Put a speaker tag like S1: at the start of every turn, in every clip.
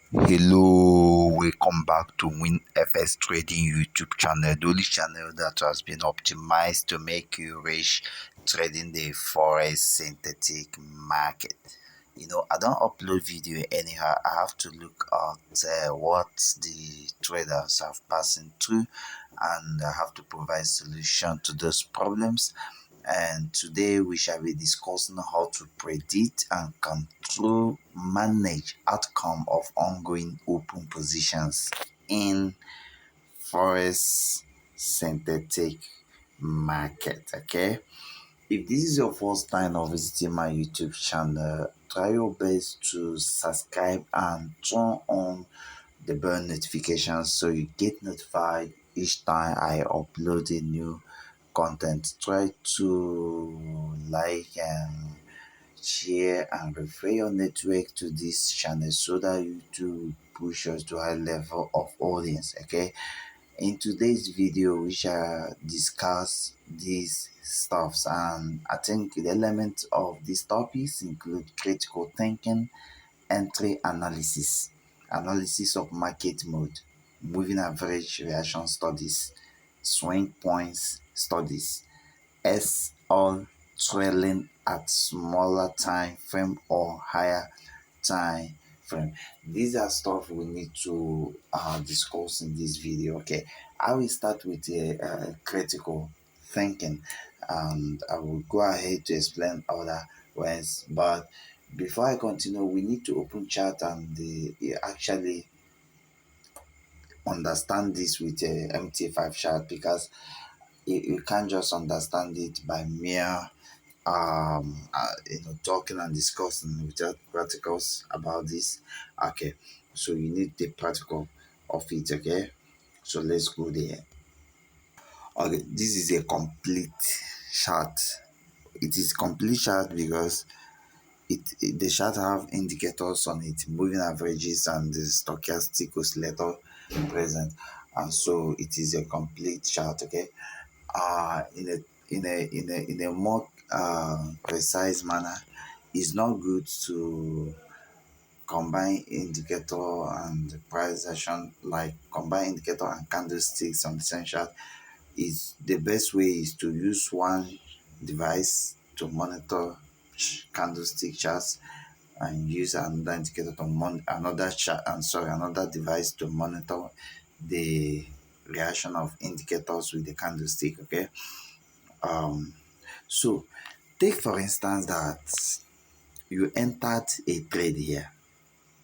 S1: Hello, welcome back to WINFX Trading YouTube channel, the only channel that has been optimized to make you rich trading the forex synthetic market. I don't upload video anyhow. I have to look at what the traders have passing through, and I have to provide solution to those problems. And today we shall be discussing how to predict and control manage outcome of ongoing open positions in forex synthetic market. Okay, if this is your first time of visiting my YouTube channel, try your best to subscribe and turn on the bell notifications so you get notified each time I upload a new content. Try to like and share and refer your network to this channel so that you do push us to a high level of audience. Okay, in today's video we shall discuss these stuffs, and I think the elements of these topics include critical thinking, entry analysis, analysis of market mode, moving average reaction studies, swing points studies, all trailing at smaller time frame or higher time frame. These are stuff we need to discuss in this video. Okay, I will start with critical thinking, and I will go ahead to explain other ways. But before I continue, we need to open chat and actually understand this with a MT5 chart, because you can't just understand it by mere talking and discussing without practicals about this. Okay, so you need the practical of it. Okay, so let's go there. Okay, this is a complete chart. It is complete chart because the chart have indicators on it, moving averages and the stochastic oscillator present, and so it is a complete chart. Okay, in a more precise manner, it's not good to combine indicator and price action, like combine indicator and candlesticks on the same chart. Is the best way is to use one device to monitor candlestick charts, and use another indicator to another device to monitor the reaction of indicators with the candlestick. Okay, so take for instance that you entered a trade here.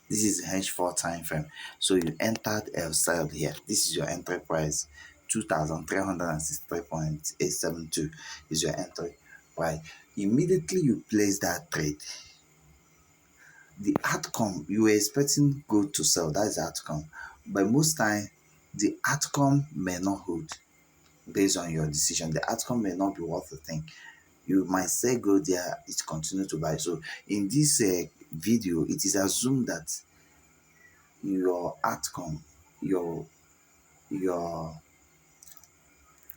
S1: This is H4 time frame. So you entered a sell here. This is your entry price. 2,363.872 is your entry price. Immediately you place that trade, the outcome you were expecting go to sell. That is the outcome. But most time the outcome may not hold based on your decision. The outcome may not be worth the thing. You might say go there, it continue to buy. So in this video, it is assumed that your outcome, your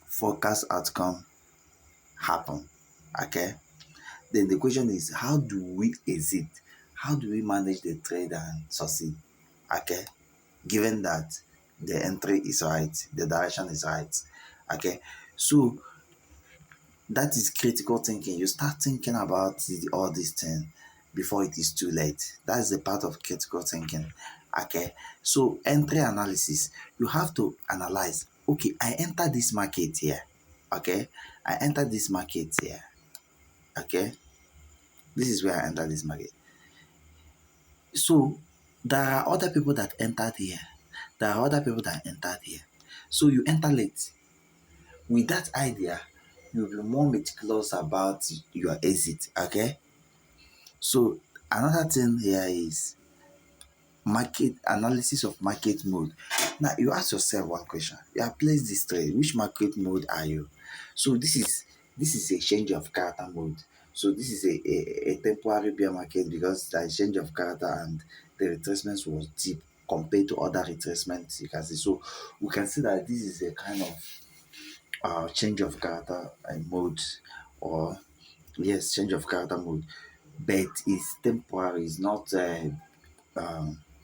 S1: forecast outcome happen. Okay, then the question is, how do we exit? How do we manage the trade and succeed? Okay, given that the entry is right, the direction is right. Okay, so that is critical thinking. You start thinking about all these things before it is too late. That's the part of critical thinking. Okay, so entry analysis, you have to analyze. Okay, I enter this market here. Okay, I enter this market here. Okay, this is where I enter this market. So there are other people that entered here. There are other people that entered here. So you enter late. With that idea, you'll be more meticulous about your exit. Okay, so another thing here is market analysis of market mode. Now you ask yourself one question: you have placed this trade, which market mode are you? So this is a change of character mode. So this is a temporary bear market because there is change of character and the retracement was deep compared to other retracements you can see. So we can see that this is a kind of change of character mode, or change of character mode, but it's temporary. It's not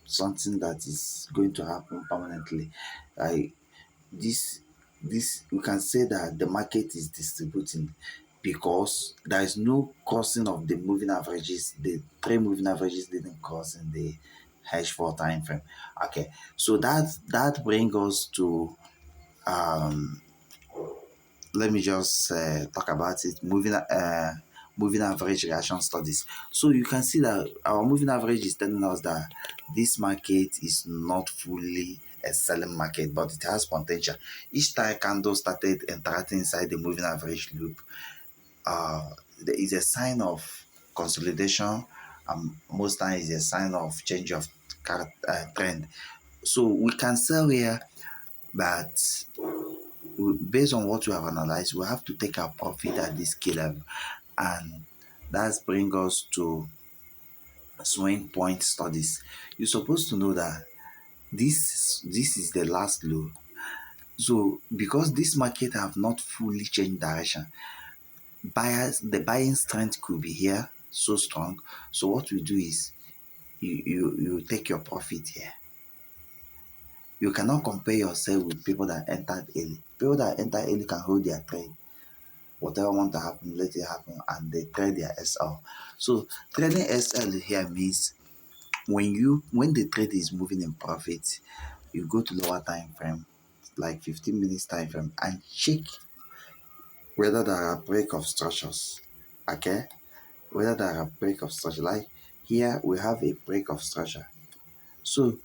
S1: something that is going to happen permanently. Like this we can say that the market is distributing because there is no crossing of the moving averages. The three moving averages didn't cross in the H4 time frame. Okay, so that brings us to let me just talk about it. Moving average reaction studies. So you can see that our moving average is telling us that this market is not fully a selling market, but it has potential. Each time candle started interacting inside the moving average loop, there is a sign of consolidation, and most times is a sign of change of trend. So we can sell here, but based on what we have analyzed, we have to take our profit at this key level, and that brings us to swing point studies. You're supposed to know that this is the last low. So because this market have not fully changed direction, the buying strength could be here so strong. So what we do is you take your profit here. You cannot compare yourself with people that entered early. People that enter early can hold their trade. Whatever want to happen, let it happen, and they trade their SL. So trading SL here means when the trade is moving in profit, you go to lower time frame, like 15 minutes time frame, and check whether there are break of structures. Okay, whether there are break of structure. Like here we have a break of structure. So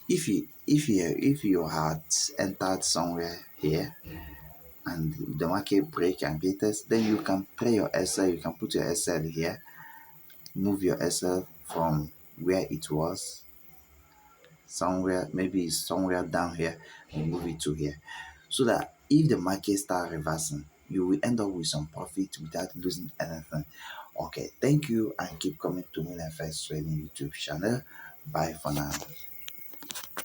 S1: if you had entered somewhere here and the market break and latest, then you can play your SL. You can put your SL here, move your SL from where it was somewhere, maybe it's somewhere down here, and move it to here, so that if the market start reversing, you will end up with some profit without losing anything. Okay, thank you, and keep coming to WINFXTRADING YouTube channel. Bye for now. Bye for now.